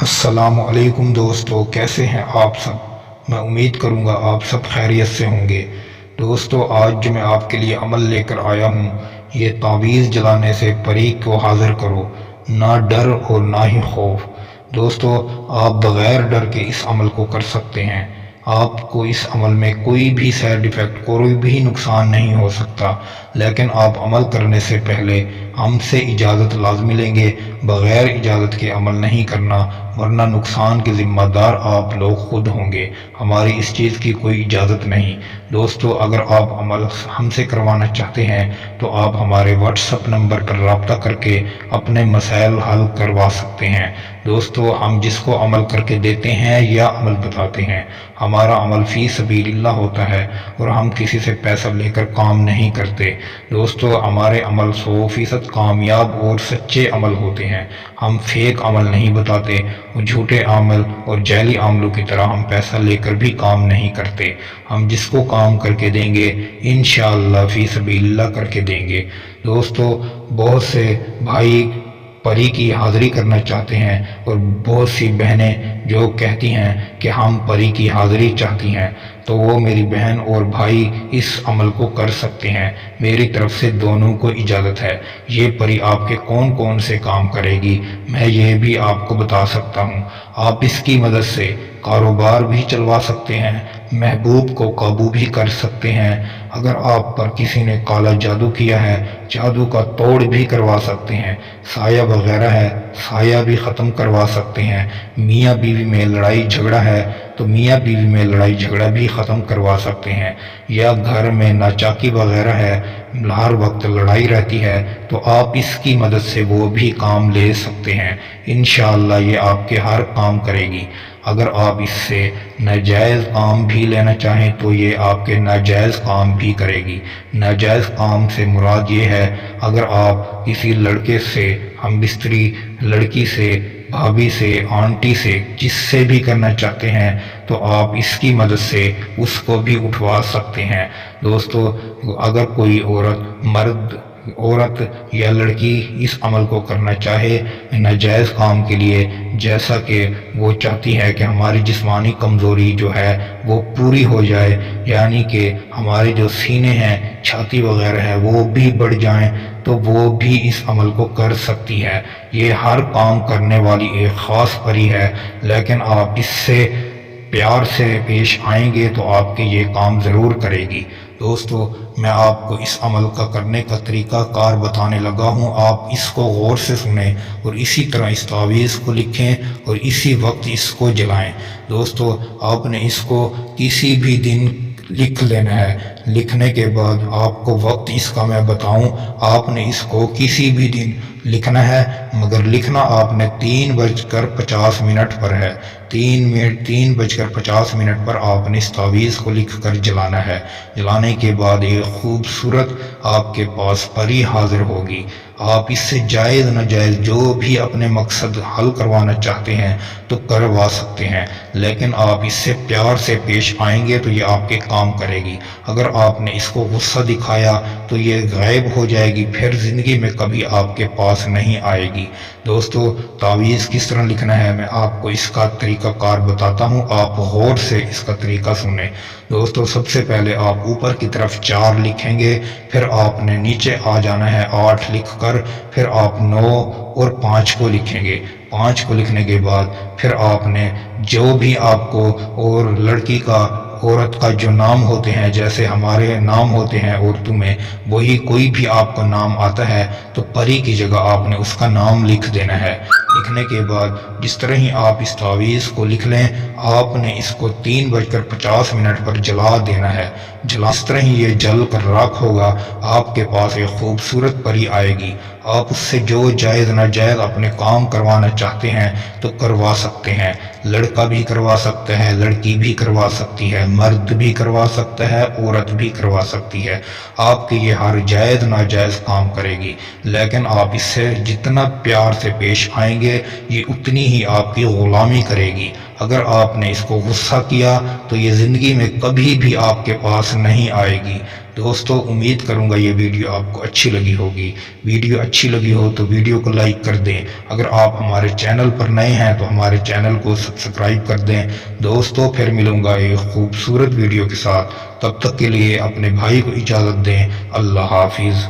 السلام علیکم دوستو، کیسے ہیں آپ سب؟ میں امید کروں گا آپ سب خیریت سے ہوں گے۔ دوستو، آج جو میں آپ کے لیے عمل لے کر آیا ہوں، یہ تعویذ جلانے سے پری کو حاضر کرو، نہ ڈر اور نہ ہی خوف۔ دوستو، آپ بغیر ڈر کے اس عمل کو کر سکتے ہیں۔ آپ کو اس عمل میں کوئی بھی سائیڈ ایفیکٹ، کوئی بھی نقصان نہیں ہو سکتا، لیکن آپ عمل کرنے سے پہلے ہم سے اجازت لازمی لیں گے۔ بغیر اجازت کے عمل نہیں کرنا، ورنہ نقصان کے ذمہ دار آپ لوگ خود ہوں گے۔ ہماری اس چیز کی کوئی اجازت نہیں۔ دوستو، اگر آپ عمل ہم سے کروانا چاہتے ہیں تو آپ ہمارے واٹس ایپ نمبر پر رابطہ کر کے اپنے مسائل حل کروا سکتے ہیں۔ دوستو، ہم جس کو عمل کر کے دیتے ہیں یا عمل بتاتے ہیں، ہمارا عمل فی سبیل اللہ ہوتا ہے اور ہم کسی سے پیسہ لے کر کام نہیں کرتے۔ دوستو، ہمارے عمل 100% کامیاب اور سچے عمل ہوتے ہیں۔ ہم فیک عمل نہیں بتاتے اور جھوٹے عمل اور جعلی عملوں کی طرح ہم پیسہ لے کر بھی کام نہیں کرتے۔ ہم جس کو کام کر کے دیں گے انشاءاللہ فی سبیل اللہ کر کے دیں گے۔ دوستو، بہت سے بھائی پری کی حاضری کرنا چاہتے ہیں اور بہت سی بہنیں جو کہتی ہیں کہ ہم پری کی حاضری چاہتی ہیں، تو وہ میری بہن اور بھائی اس عمل کو کر سکتے ہیں۔ میری طرف سے دونوں کو اجازت ہے۔ یہ پری آپ کے کون کون سے کام کرے گی، میں یہ بھی آپ کو بتا سکتا ہوں۔ آپ اس کی مدد سے کاروبار بھی چلوا سکتے ہیں، محبوب کو قابو بھی کر سکتے ہیں۔ اگر آپ پر کسی نے کالا جادو کیا ہے، جادو کا توڑ بھی کروا سکتے ہیں۔ سایہ وغیرہ ہے، سایہ بھی ختم کروا سکتے ہیں۔ میاں بیوی میں لڑائی جھگڑا ہے تو میاں بیوی میں لڑائی جھگڑا بھی ختم کروا سکتے ہیں۔ یا گھر میں ناچاکی وغیرہ ہے، ہر وقت لڑائی رہتی ہے، تو آپ اس کی مدد سے وہ بھی کام لے سکتے ہیں۔ انشاءاللہ یہ آپ کے ہر کام کرے گی۔ اگر آپ اس سے ناجائز کام بھی لینا چاہیں تو یہ آپ کے ناجائز کام بھی کرے گی۔ ناجائز کام سے مراد یہ ہے، اگر آپ کسی لڑکے سے، ہم بستری لڑکی سے، بھابھی سے، آنٹی سے، جس سے بھی کرنا چاہتے ہیں تو آپ اس کی مدد سے اس کو بھی اٹھوا سکتے ہیں۔ دوستو، اگر کوئی عورت یا لڑکی اس عمل کو کرنا چاہے ناجائز کام کے لیے، جیسا کہ وہ چاہتی ہے کہ ہماری جسمانی کمزوری جو ہے وہ پوری ہو جائے، یعنی کہ ہمارے جو سینے ہیں، چھاتی وغیرہ ہے، وہ بھی بڑھ جائیں، تو وہ بھی اس عمل کو کر سکتی ہے۔ یہ ہر کام کرنے والی ایک خاص پری ہے، لیکن آپ اس سے پیار سے پیش آئیں گے تو آپ کے یہ کام ضرور کرے گی۔ دوستو، میں آپ کو اس عمل کا کرنے کا طریقہ کار بتانے لگا ہوں، آپ اس کو غور سے سنیں اور اسی طرح اس تعویذ کو لکھیں اور اسی وقت اس کو جلائیں۔ دوستو، آپ نے اس کو کسی بھی دن لکھ لینا ہے۔ لکھنے کے بعد آپ کو وقت اس کا میں بتاؤں، آپ نے اس کو کسی بھی دن لکھنا ہے، مگر لکھنا آپ نے 3:50 پر ہے۔ 3:50 پر آپ نے اس تعویذ کو لکھ کر جلانا ہے۔ جلانے کے بعد ایک خوبصورت آپ کے پاس پری حاضر ہوگی۔ آپ اس سے جائز ناجائز جو بھی اپنے مقصد حل کروانا چاہتے ہیں تو کروا سکتے ہیں، لیکن آپ اس سے پیار سے پیش آئیں گے تو یہ آپ کے کام کرے گی۔ اگر آپ نے اس کو غصہ دکھایا تو یہ غائب ہو جائے گی، پھر زندگی میں کبھی آپ کے پاس نہیں آئے گی۔ دوستو، تعویذ کس طرح لکھنا ہے میں آپ کو اس کا طریقہ کار بتاتا ہوں، آپ غور سے اس کا طریقہ سنیں۔ دوستو، سب سے پہلے آپ اوپر کی طرف 4 لکھیں گے، پھر آپ نے نیچے آ جانا ہے 8 لکھ کر، پھر آپ 9 اور 5 کو لکھیں گے۔ 5 کو لکھنے کے بعد پھر آپ نے جو بھی آپ کو اور لڑکی کا، عورت کا جو نام ہوتے ہیں، جیسے ہمارے نام ہوتے ہیں اردو میں، وہی کوئی بھی آپ کا نام آتا ہے تو پری کی جگہ آپ نے اس کا نام لکھ دینا ہے۔ لکھنے کے بعد جس طرح ہی آپ اس تعویذ کو لکھ لیں، آپ نے اس کو 3:50 پر جلا دینا ہے۔ اس طرح ہی یہ جل کر راکھ ہوگا، آپ کے پاس ایک خوبصورت پری آئے گی۔ آپ اس سے جو جائز ناجائز اپنے کام کروانا چاہتے ہیں تو کروا سکتے ہیں۔ لڑکا بھی کروا سکتا ہے، لڑکی بھی کروا سکتی ہے، مرد بھی کروا سکتا ہے، عورت بھی کروا سکتی ہے۔ آپ کے یہ ہر جائز ناجائز کام کرے گی، لیکن آپ اس سے جتنا پیار سے پیش آئیں گے یہ اتنی ہی آپ کی غلامی کرے گی۔ اگر آپ نے اس کو غصہ کیا تو یہ زندگی میں کبھی بھی آپ کے پاس نہیں آئے گی۔ دوستو امید کروں گا یہ ویڈیو آپ کو اچھی لگی ہوگی۔ ویڈیو اچھی لگی ہو تو ویڈیو کو لائک کر دیں۔ اگر آپ ہمارے چینل پر نئے ہیں تو ہمارے چینل کو سبسکرائب کر دیں۔ دوستو پھر ملوں گا ایک خوبصورت ویڈیو کے ساتھ، تب تک کے لیے اپنے بھائی کو اجازت دیں۔ اللہ حافظ۔